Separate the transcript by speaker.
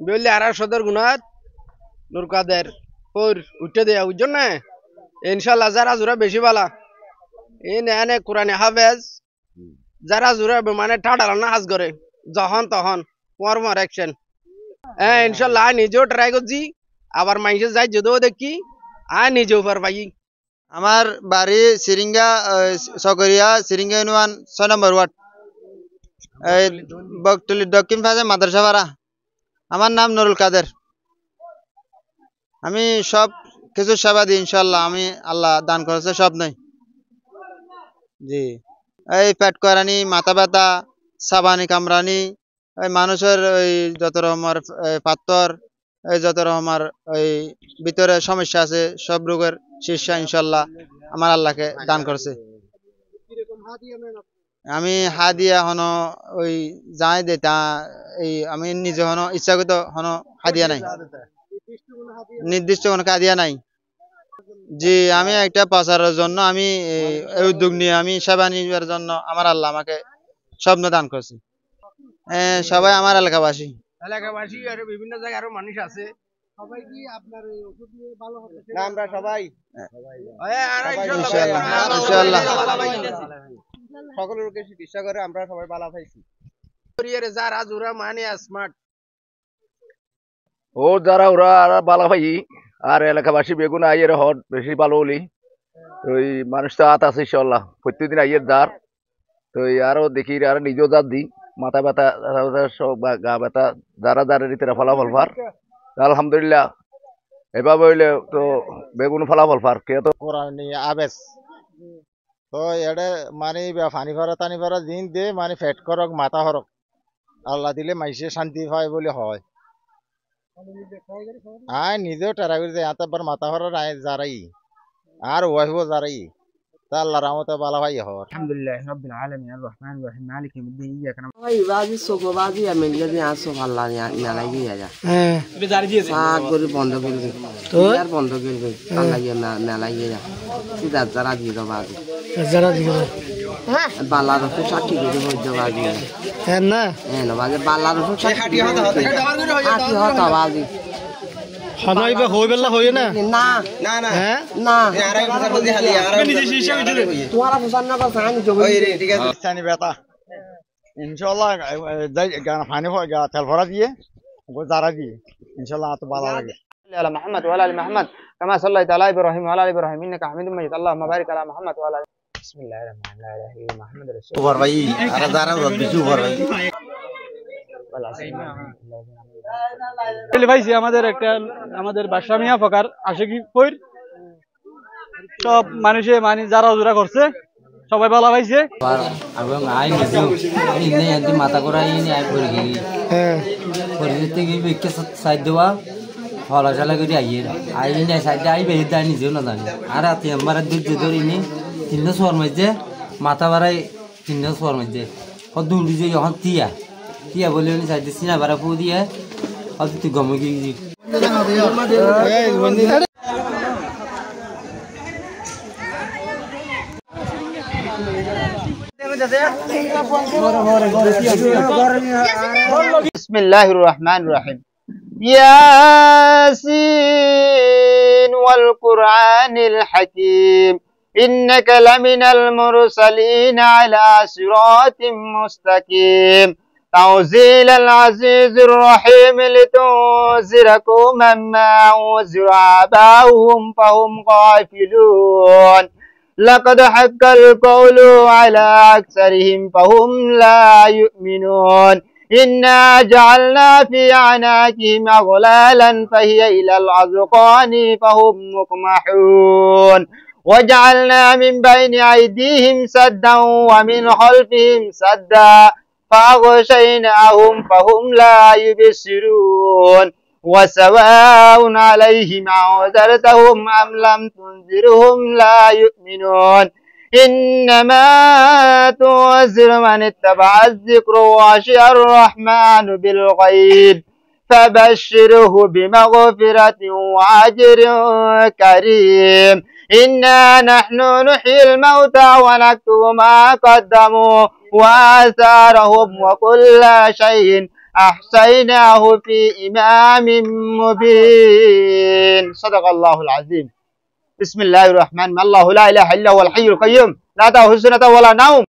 Speaker 1: বললে আর সদর গুনাত নুর কাদের ফোর উঠে দেয়া বুঝছেন না ইনশাল্লাহ যারা জোরা বেশি বালা এই নেনে কোরআনে হাফেজ যারা জোরা মানে ঠাডাল না হাজ করে যখন তখন মর অ্যাকশন হ্যাঁ ইনশাল্লাহ নিজেও ট্রাই করছি আবার মাইসে যাই যদিও দেখি নিজেও পার পাই
Speaker 2: আমার বাড়ি সিরিঙ্গা সকরিয়া সিরিঙ্গা ইউনিয়ন 6 নম্বর ওয়ার্ড বকটুলি দক্ষিণ পাশে মাদ্রাসা পাড়া। আমার নাম নুরুল কাদের। আমি সব কিছু সেবা দিই ইনশাল্লাহ। আমি আল্লাহ দান করেছে সব নয়। জি, এই পেট করানি, মাথা ব্যথা, সাবানি কামরানি, এই মানুষের ওই যত রকমের পাথর, এই যত রকমের ওই ভিতরে সমস্যা আছে সব রোগের চিকিৎসা ইনশাল্লাহ আমার আল্লাহকে দান করছে। আমি হাদিয়া হন ওই যাই দেতা এই আমি নিজে হন ইচ্ছাকৃত হন হাদিয়া নাই, নির্দিষ্ট কোনো হাদিয়া নাই। জি, আমি একটা প্রচারের জন্য আমি এই উদ্যোগ নিয়ে আমি সেবা নিবার জন্য আমার আল্লাহ আমাকে স্বপ্ন দান করছে। সবাই আমার এলাকাবাসী
Speaker 1: আর বিভিন্ন জায়গায় আরো মানুষ আছে সবাই কি আপনার এই ওষুধ নিয়ে ভালো হবে
Speaker 2: না আমরা সবাই
Speaker 1: ইনশাআল্লাহ
Speaker 2: ইনশাআল্লাহ
Speaker 1: সকল রোগের চিকিৎসা করে আমরা সবাই ভালো পাইছি যারা জোরা মানে স্মার্ট
Speaker 3: ও যারা ওরা আর বালা ভাই আর এলাকাবাসী বেগুন আইয়ের হট বেশি ভালো হলি ওই মানুষ তো আত আছে ইনশাল্লাহ প্রত্যেকদিন আইয়ের দার তো আরো দেখি আর নিজেও দাঁত দিই মাথা ব্যথা সব গা ব্যথা যারা যারা রীতিরা ফলাফল ফার আলহামদুলিল্লাহ এভাবে হইলে তো বেগুন ফলাফল ফার কে তো
Speaker 4: কোরআনি আবেশ তো এডে মানে ফানি ভরা টানি ভরা দিন দে মানে ফেট করক মাথা হরক আল্লাহ দিলে মাইসে শান্তি হয় বলে হয়। নিজেও টেরা করে যায় এতবার মাথা ভরা যারাই আর ওয়াইব যারাই তা আল্লাহ রহমতে বালা ভাই হওয়ার
Speaker 5: আলহামদুলিল্লাহ রাব্বিল আলামিন আর রহমানির রহিম মালিকি ইয়াউমিদ্দিন ইয়াকা না'বুদু ওয়া ইyyaka বাজি সোকো বাজি আমিন যদি আসো আল্লাহ না লাগি যা হ্যাঁ এটা জারি দিয়েছে সাত করে বন্ধ করে দে তো আর বন্ধ করে দে আল্লাহ না লাগি যা সিধা যারা দিয়ে দাও বাজি যারা দিয়ে দাও হ্যাঁ বালার তো সাক্ষী করে হইতো বাজি হ্যাঁ না বাজি বালার তো সাক্ষী হাটি হতা বাজি হানাই বে হই বেলা হই না না না না হ্যাঁ না আরে বলদি খালি আর নিজে শিশা দিলে তোমারা পছন্দ না করছ আমি জব ওই রে ঠিক আছে
Speaker 4: চানি বেটা ইনশাআল্লাহ যাই ফানি হয় তেল ভরা দিয়ে ও যারা দিয়ে ইনশাআল্লাহ তো ভালো লাগে
Speaker 5: على محمد وعلى ال محمد كما صليت على ابراهيم وعلى ال ابراهيم انك حميد مجيد اللهم بارك على محمد وعلى بسم الله الرحمن الرحيم محمد رسول
Speaker 4: ওভার ভাই আর যারা বেশি ওভার ভাই
Speaker 6: ভাইছি আমাদের বাসা মিয়া ফকার আশিকি কইর সব মানুষে মানে যারা জোরা করছে সবাই ভালো পাইছে
Speaker 7: এবং আই নিজেও ইনে এদি মাথা করা ইনে আই পড়ি গই হ্যাঁ পড়ি থেকে বেকে সাইড দেওয়া ফলা চালা করে আই ইনে সাইড আই বেহি দা নিজেও না জানি আর আতে আমার দুধ ধরিনি তিন শোর মধ্যে মাথা বাড়াই তিন শোর মধ্যে কত উড়ি যে এখন তিয়া বলে উনি সাইড সিনা বাড়া ফু দিয়ে কত তুই গম গিয়ে
Speaker 2: বিসমিল্লাহির রহমানির রহিম ইয়াসিন ওয়াল কুরআনিল হাকীম ইন্নাকা লামিনাল মুরসালিন আলা সিরাতিম মুস্তাকিম তাওজিলাল আজিজির রহিম লিতুনজিরা কওমান মা উযিরা আবাহুম ফাহুম গাফিলুন لقد حق القول على أكثرهم فهم لا يؤمنون إنا جعلنا في أعناقهم أغلالا فهي إلى الأذقان فهم مقمحون وجعلنا من بين أيديهم سدا ومن خلفهم سدا فأغشيناهم فهم لا يبصرون وسواء عليهم أنذرتهم أم لم تنذرهم لا يؤمنون إنما تنذر من اتبع الذكر وخشي الرحمن بالغيب فبشره بمغفرة وأجر كريم إنا نحن نحيي الموتى ونكتب ما قدموا وآثارهم وكل شيء أحصيناه في إمام مبين صدق الله العظيم بسم الله الرحمن الرحيم الله لا إله إلا هو الحي القيوم لا تأخذه سنة ولا نوم